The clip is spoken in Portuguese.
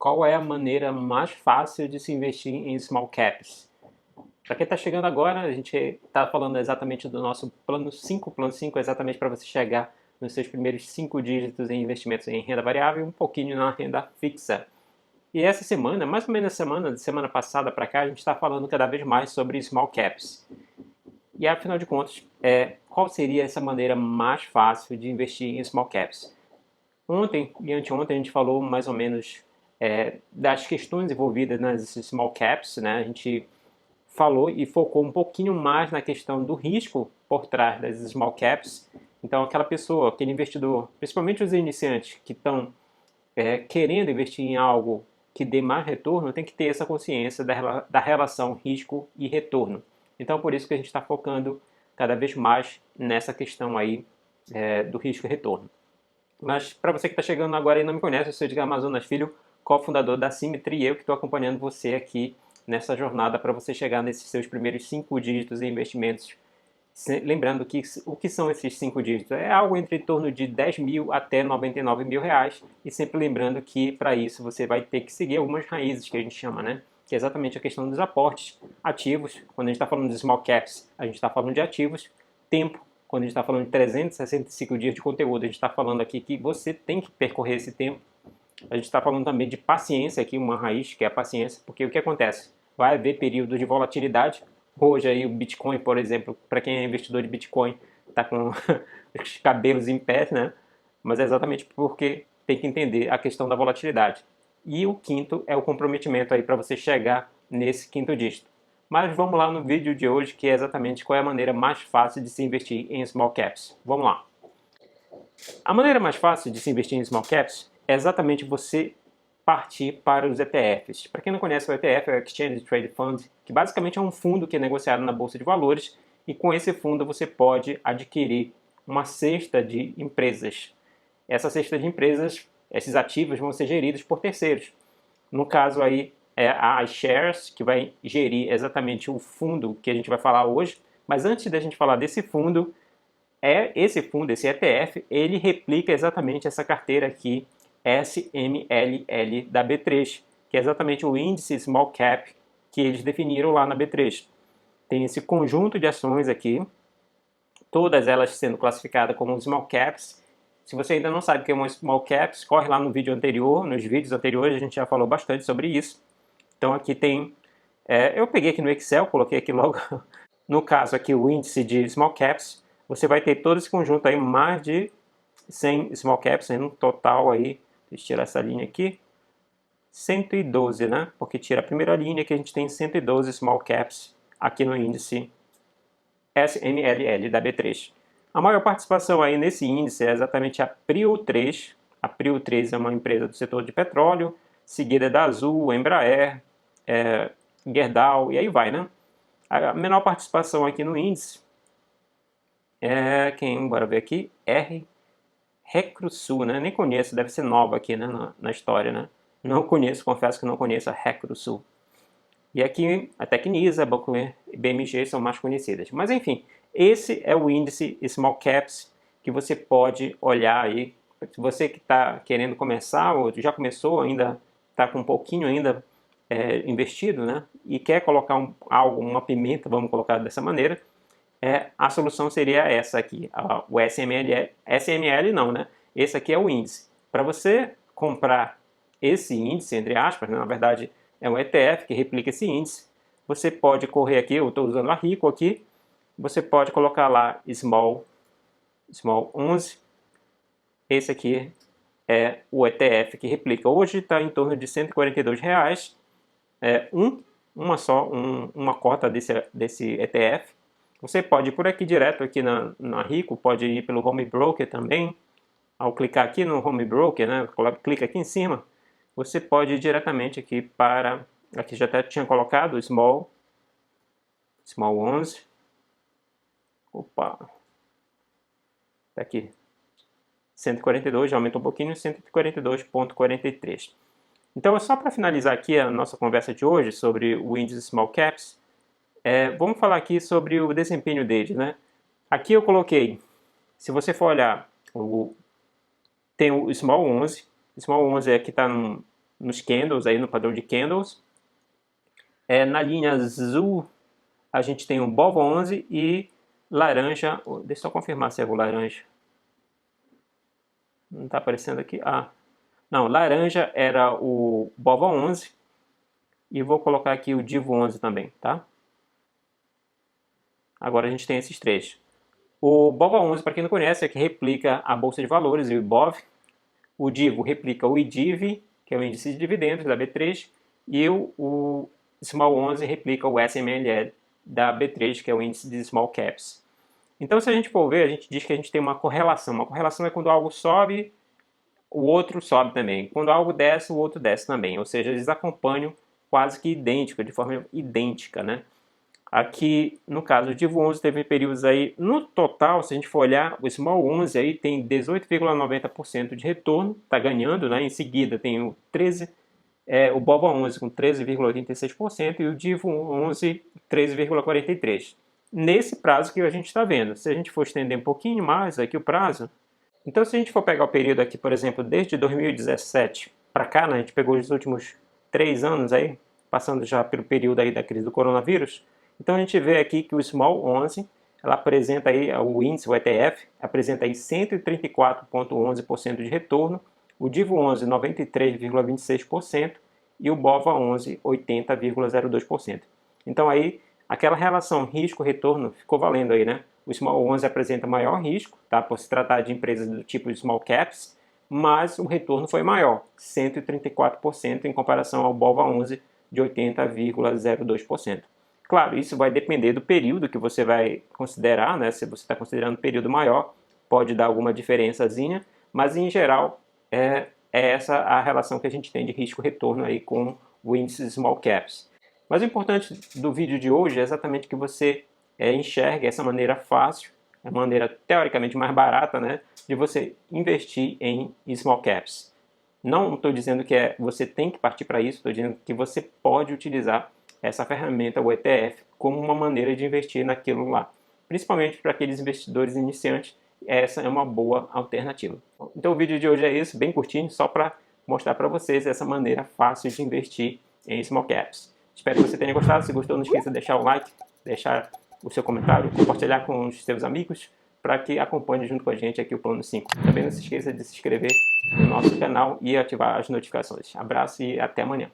qual é a maneira mais fácil de se investir em small caps? Para quem está chegando agora, a gente está falando exatamente do nosso plano 5 exatamente para você chegar nos seus primeiros 5 dígitos em investimentos em renda variável e um pouquinho na renda fixa. E essa semana, mais ou menos a semana passada para cá, a gente está falando cada vez mais sobre small caps. E afinal de contas, qual seria essa maneira mais fácil de investir em small caps? Ontem e anteontem a gente falou mais ou menos das questões envolvidas nas small caps, né? A gente falou e focou um pouquinho mais na questão do risco por trás das small caps. Então, aquela pessoa, aquele investidor, principalmente os iniciantes que estão querendo investir em algo que dê mais retorno, tem que ter essa consciência da relação risco e retorno. Então, por isso que a gente está focando cada vez mais nessa questão aí do risco e retorno. Mas para você que está chegando agora e não me conhece, eu sou Edgar Amazonas Filho, cofundador da Symmetry, e eu que estou acompanhando você aqui nessa jornada para você chegar nesses seus primeiros 5 dígitos em investimentos. Lembrando que o que são esses 5 dígitos? É algo entre em torno de 10 mil até 99 mil reais, e sempre lembrando que para isso você vai ter que seguir algumas raízes que a gente chama, né? Que é exatamente a questão dos aportes, ativos. Quando a gente está falando de small caps, a gente está falando de ativos, tempo. Quando a gente está falando de 365 dias de conteúdo, a gente está falando aqui que você tem que percorrer esse tempo. A gente está falando também de paciência aqui, uma raiz que é a paciência, porque o que acontece? Vai haver períodos de volatilidade. Hoje aí o Bitcoin, por exemplo, para quem é investidor de Bitcoin, está com os cabelos em pé, né? Mas é exatamente porque tem que entender a questão da volatilidade. E o quinto é o comprometimento aí para você chegar nesse quinto dígito. Mas vamos lá no vídeo de hoje, que é exatamente qual é a maneira mais fácil de se investir em small caps. Vamos lá. A maneira mais fácil de se investir em small caps é exatamente você partir para os ETFs. Para quem não conhece, o ETF é o Exchange Traded Fund, que basicamente é um fundo que é negociado na Bolsa de Valores, e com esse fundo você pode adquirir uma cesta de empresas. Essa cesta de empresas, esses ativos vão ser geridos por terceiros. No caso aí, é a iShares, que vai gerir exatamente o fundo que a gente vai falar hoje. Mas antes da gente falar desse fundo, esse fundo, esse ETF, ele replica exatamente essa carteira aqui, SMLL da B3, que é exatamente o índice Small Cap que eles definiram lá na B3. Tem esse conjunto de ações aqui, todas elas sendo classificadas como Small Caps. Se você ainda não sabe o que é uma Small Caps, corre lá no vídeo anterior, nos vídeos anteriores a gente já falou bastante sobre isso. Então aqui tem, eu peguei aqui no Excel, coloquei aqui logo, no caso aqui o índice de Small Caps, você vai ter todo esse conjunto aí, mais de 100 Small Caps, no total aí, deixa eu tirar essa linha aqui, 112, né? Porque tira a primeira linha que a gente tem 112 Small Caps aqui no índice SMLL da B3. A maior participação aí nesse índice é exatamente a Prio 3. A Prio 3 é uma empresa do setor de petróleo, seguida da Azul, Embraer, Gerdau, e aí vai, né? A menor participação aqui no índice é quem, bora ver aqui, Recrusul, né? Nem conheço, deve ser nova aqui, né, na história, né? Não conheço, confesso que não conheço a Recrusul. E aqui a Tecnisa, Buckler e BMG são mais conhecidas. Mas enfim, esse é o índice Small Caps que você pode olhar aí. Se você que está querendo começar, ou já começou, ainda está com um pouquinho ainda investido, né? E quer colocar uma pimenta, vamos colocar dessa maneira, a solução seria essa aqui, o SML. SML não, né? Esse aqui é o índice. Para você comprar esse índice, entre aspas, né? Na verdade é um ETF que replica esse índice, você pode correr aqui, eu estou usando a Rico aqui, você pode colocar lá Small 11, esse aqui é o ETF que replica. Hoje está em torno de R$142, uma cota desse ETF. Você pode ir por aqui direto aqui na Rico, pode ir pelo Home Broker também. Ao clicar aqui no Home Broker, né, clica aqui em cima, você pode ir diretamente aqui para, aqui já até tinha colocado o Small 11. Opa, tá aqui, 142, já aumentou um pouquinho, 142,43. Então é só para finalizar aqui a nossa conversa de hoje sobre o índice Small Caps. Vamos falar aqui sobre o desempenho dele, né? Aqui eu coloquei, se você for olhar, tem o Small 11. O Small 11 aqui está nos candles, aí no padrão de candles. Na linha azul, a gente tem o BOVA11 e laranja. Deixa eu só confirmar se é o laranja. Não está aparecendo aqui. Não, laranja era o BOVA11. E vou colocar aqui o DIVO11 também, tá? Agora a gente tem esses três. O BOVA11, para quem não conhece, é que replica a Bolsa de Valores, o IBOV. O DIVO replica o IDIV, que é o índice de dividendos da B3. E o Small 11 replica o SMLE da B3, que é o índice de Small Caps. Então, se a gente for ver, a gente diz que a gente tem uma correlação. Uma correlação é quando algo sobe, o outro sobe também. Quando algo desce, o outro desce também. Ou seja, eles acompanham quase que idêntico, de forma idêntica, né? Aqui, no caso, o DIVO 11 teve períodos aí, no total, se a gente for olhar, o Small 11 aí tem 18,90% de retorno, está ganhando, né? Em seguida tem o BOVA 11 com 13,86% e o DIVO 11 13,43%. Nesse prazo que a gente está vendo. Se a gente for estender um pouquinho mais aqui o prazo, então se a gente for pegar o período aqui, por exemplo, desde 2017 para cá, né, a gente pegou os últimos 3 anos aí, passando já pelo período aí da crise do coronavírus, então a gente vê aqui que o Small 11, ela apresenta aí, o índice, o ETF, apresenta aí 134,11% de retorno, o DIVO 11 93,26% e o BOVA 11 80,02%. Então aí aquela relação risco-retorno ficou valendo aí, né? O Small 11 apresenta maior risco, tá? Por se tratar de empresas do tipo Small Caps, mas o retorno foi maior, 134% em comparação ao BOVA 11 de 80,02%. Claro, isso vai depender do período que você vai considerar, né? Se você está considerando um período maior, pode dar alguma diferençazinha, mas em geral é essa a relação que a gente tem de risco-retorno aí com o índice Small Caps. Mas o importante do vídeo de hoje é exatamente que você enxergue essa maneira fácil, a maneira teoricamente mais barata, né, de você investir em Small Caps. Não estou dizendo que você tem que partir para isso, estou dizendo que você pode utilizar essa ferramenta, o ETF, como uma maneira de investir naquilo lá. Principalmente para aqueles investidores iniciantes, essa é uma boa alternativa. Então o vídeo de hoje é esse, bem curtinho, só para mostrar para vocês essa maneira fácil de investir em Small Caps. Espero que você tenha gostado. Se gostou, não esqueça de deixar o like, deixar o seu comentário, compartilhar com os seus amigos para que acompanhe junto com a gente aqui o Plano 5. Também não se esqueça de se inscrever no nosso canal e ativar as notificações. Abraço e até amanhã.